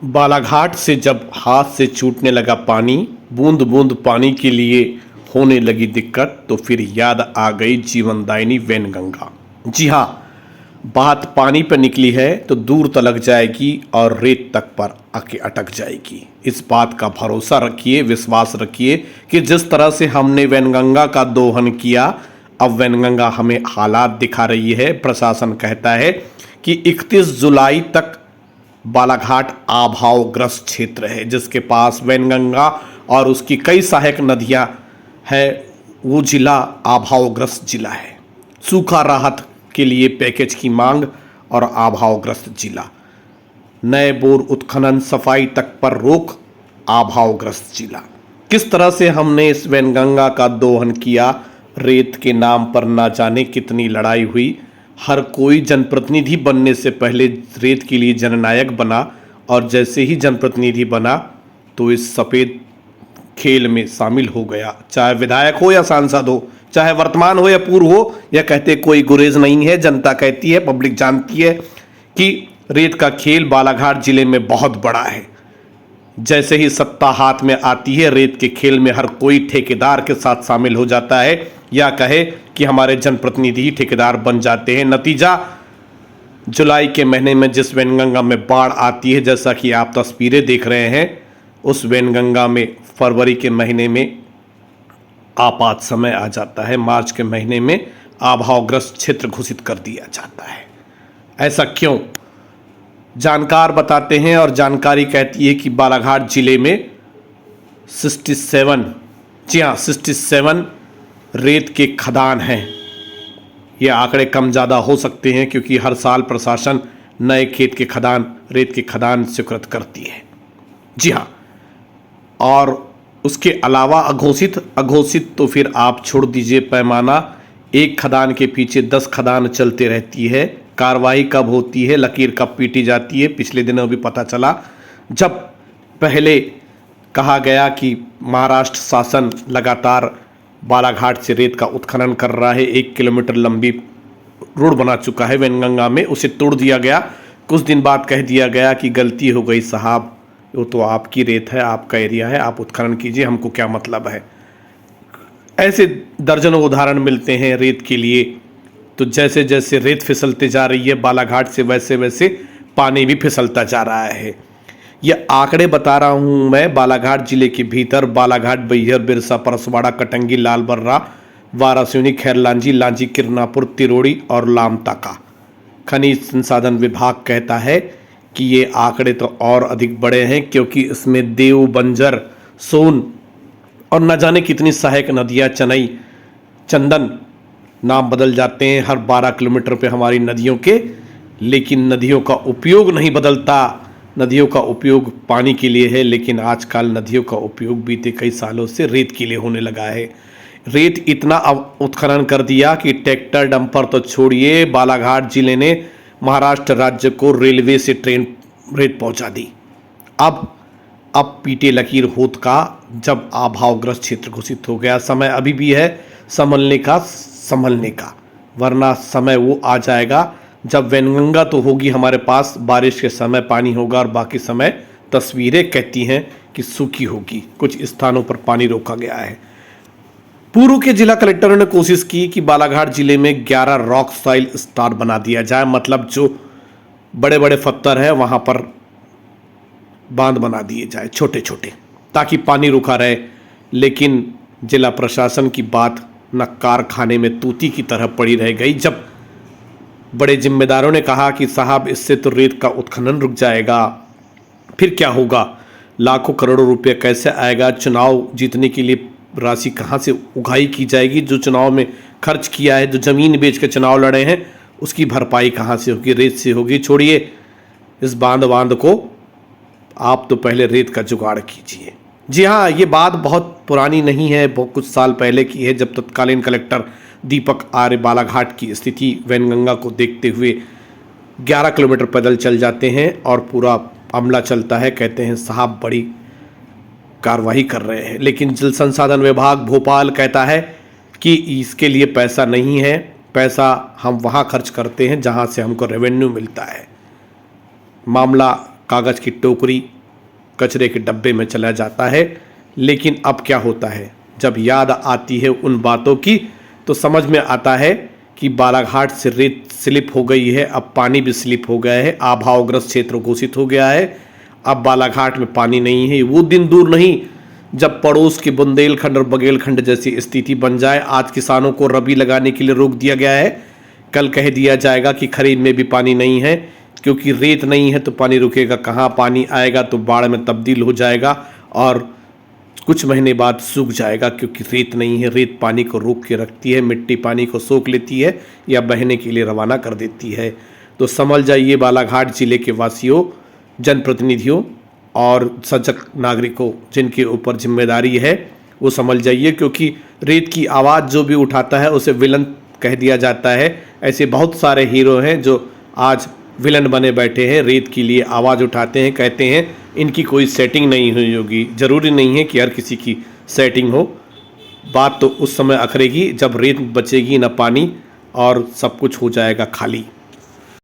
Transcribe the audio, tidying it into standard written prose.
बालाघाट से जब हाथ से छूटने लगा पानी, बूंद बूंद पानी के लिए होने लगी दिक्कत, तो फिर याद आ गई जीवनदायिनी वैनगंगा। जी हाँ, बात पानी पर निकली है तो दूर तलक जाएगी और रेत तक पर आके अटक जाएगी। इस बात का भरोसा रखिए, विश्वास रखिए कि जिस तरह से हमने वैनगंगा का दोहन किया, अब वैनगंगा हमें हालात दिखा रही है। प्रशासन कहता है कि 31 जुलाई तक बालाघाट अभावग्रस्त क्षेत्र है, जिसके पास वैनगंगा और उसकी कई सहायक नदियां हैं। वो जिला अभावग्रस्त जिला है। सूखा राहत के लिए पैकेज की मांग और अभावग्रस्त जिला। नए बोर उत्खनन सफाई तक पर रोक, अभावग्रस्त जिला। किस तरह से हमने इस वैनगंगा का दोहन किया, रेत के नाम पर ना जाने कितनी लड़ाई हुई। हर कोई जनप्रतिनिधि बनने से पहले रेत के लिए जननायक बना, और जैसे ही जनप्रतिनिधि बना तो इस सफ़ेद खेल में शामिल हो गया। चाहे विधायक हो या सांसद हो, चाहे वर्तमान हो या पूर्व हो, यह कहते कोई गुरेज नहीं है। जनता कहती है, पब्लिक जानती है कि रेत का खेल बालाघाट जिले में बहुत बड़ा है। जैसे ही सत्ता हाथ में आती है, रेत के खेल में हर कोई ठेकेदार के साथ शामिल हो जाता है, या कहे कि हमारे जनप्रतिनिधि ही ठेकेदार बन जाते हैं। नतीजा, जुलाई के महीने में जिस वैनगंगा में बाढ़ आती है, जैसा कि आप तस्वीरें देख रहे हैं, उस वैनगंगा में फरवरी के महीने में आपात समय आ जाता है। मार्च के महीने में अभावग्रस्त क्षेत्र घोषित कर दिया जाता है। ऐसा क्यों? जानकार बताते हैं, और जानकारी कहती है कि बालाघाट जिले में 67, जी हाँ 67 रेत के खदान हैं। ये आंकड़े कम ज़्यादा हो सकते हैं, क्योंकि हर साल प्रशासन नए खेत के खदान, रेत के खदान स्वीकृत करती है। जी हाँ, और उसके अलावा अघोषित तो फिर आप छोड़ दीजिए पैमाना। एक खदान के पीछे 10 खदान चलते रहती है। कार्रवाई कब होती है, लकीर कब पीटी जाती है, पिछले दिनों भी पता चला। जब पहले कहा गया कि महाराष्ट्र शासन लगातार बालाघाट से रेत का उत्खनन कर रहा है, 1 किलोमीटर लंबी रोड बना चुका है वैनगंगा में, उसे तोड़ दिया गया। कुछ दिन बाद कह दिया गया कि गलती हो गई साहब, वो तो आपकी रेत है, आपका एरिया है, आप उत्खनन कीजिए, हमको क्या मतलब है। ऐसे दर्जनों उदाहरण मिलते हैं रेत के लिए। तो जैसे जैसे रेत फिसलते जा रही है बालाघाट से, वैसे वैसे पानी भी फिसलता जा रहा है। ये आंकड़े बता रहा हूँ मैं। बालाघाट जिले के भीतर बालाघाट, बैहर, बिरसा, परसवाड़ा, कटंगी, लालबर्रा, वारासिवनी, खैरलांजी, लांजी, किरनापुर, तिरोड़ी और लामताका। खनिज संसाधन विभाग कहता है कि ये आंकड़े तो और अधिक बड़े हैं, क्योंकि इसमें देव, बंजर, सोन और न जाने कितनी सहायक नदियाँ, चनई, चंदन, नाम बदल जाते हैं हर 12 किलोमीटर पे हमारी नदियों के। लेकिन नदियों का उपयोग नहीं बदलता। नदियों का उपयोग पानी के लिए है, लेकिन आजकल नदियों का उपयोग बीते कई सालों से रेत के लिए होने लगा है। रेत इतना उत्खनन कर दिया कि ट्रैक्टर, डंपर तो छोड़िए, बालाघाट जिले ने महाराष्ट्र राज्य को रेलवे से ट्रेन रेत पहुंचा दी। अब पीटे लकीर होत का, जब अभावग्रस्त क्षेत्र घोषित हो गया। समय अभी भी है संभलने का, वरना समय वो आ जाएगा जब वैनगंगा तो होगी हमारे पास, बारिश के समय पानी होगा, और बाकी समय तस्वीरें कहती हैं कि सूखी होगी। कुछ स्थानों पर पानी रोका गया है। पूर्व के जिला कलेक्टरों ने कोशिश की कि बालाघाट जिले में 11 रॉक सॉइल स्टार बना दिया जाए, मतलब जो बड़े बड़े पत्थर है वहां पर बांध बना दिए जाए छोटे छोटे, ताकि पानी रुका रहे। लेकिन जिला प्रशासन की बात न कारखाने में तूती की तरह पड़ी रह गई। जब बड़े जिम्मेदारों ने कहा कि साहब इससे तो रेत का उत्खनन रुक जाएगा, फिर क्या होगा, लाखों करोड़ों रुपए कैसे आएगा, चुनाव जीतने के लिए राशि कहाँ से उगाही की जाएगी, जो चुनाव में खर्च किया है, जो ज़मीन बेच के चुनाव लड़े हैं, उसकी भरपाई कहाँ से होगी, रेत से होगी। छोड़िए इस बांध को, आप तो पहले रेत का जुगाड़ कीजिए। जी हाँ, ये बात बहुत पुरानी नहीं है, बहुत कुछ साल पहले की है, जब तत्कालीन कलेक्टर दीपक आर्य बालाघाट की स्थिति वैनगंगा को देखते हुए 11 किलोमीटर पैदल चल जाते हैं और पूरा अमला चलता है। कहते हैं साहब बड़ी कार्रवाई कर रहे हैं। लेकिन जल संसाधन विभाग भोपाल कहता है कि इसके लिए पैसा नहीं है, पैसा हम वहाँ खर्च करते हैं जहाँ से हमको रेवेन्यू मिलता है। मामला कागज़ की टोकरी कचरे के डब्बे में चला जाता है। लेकिन अब क्या होता है, जब याद आती है उन बातों की तो समझ में आता है कि बालाघाट से रेत स्लिप हो गई है, अब पानी भी स्लिप हो गया है, अभावग्रस्त क्षेत्र घोषित हो गया है। अब बालाघाट में पानी नहीं है। वो दिन दूर नहीं जब पड़ोस के बुंदेलखंड और बघेलखंड जैसी स्थिति बन जाए। आज किसानों को रबी लगाने के लिए रोक दिया गया है, कल कह दिया जाएगा कि खरीफ में भी पानी नहीं है, क्योंकि रेत नहीं है तो पानी रुकेगा कहाँ, पानी आएगा तो बाढ़ में तब्दील हो जाएगा और कुछ महीने बाद सूख जाएगा, क्योंकि रेत नहीं है। रेत पानी को रोक के रखती है, मिट्टी पानी को सोख लेती है या बहने के लिए रवाना कर देती है। तो समझ जाइए बालाघाट जिले के वासियों, जनप्रतिनिधियों और सजग नागरिकों जिनके ऊपर जिम्मेदारी है वो समझ जाइए, क्योंकि रेत की आवाज़ जो भी उठाता है उसे विलन कह दिया जाता है। ऐसे बहुत सारे हीरो हैं जो आज विलन बने बैठे हैं, रेत के लिए आवाज़ उठाते हैं, कहते हैं इनकी कोई सेटिंग नहीं हुई होगी। ज़रूरी नहीं है कि हर किसी की सेटिंग हो। बात तो उस समय अखरेगी जब रेत बचेगी न पानी और सब कुछ हो जाएगा खाली।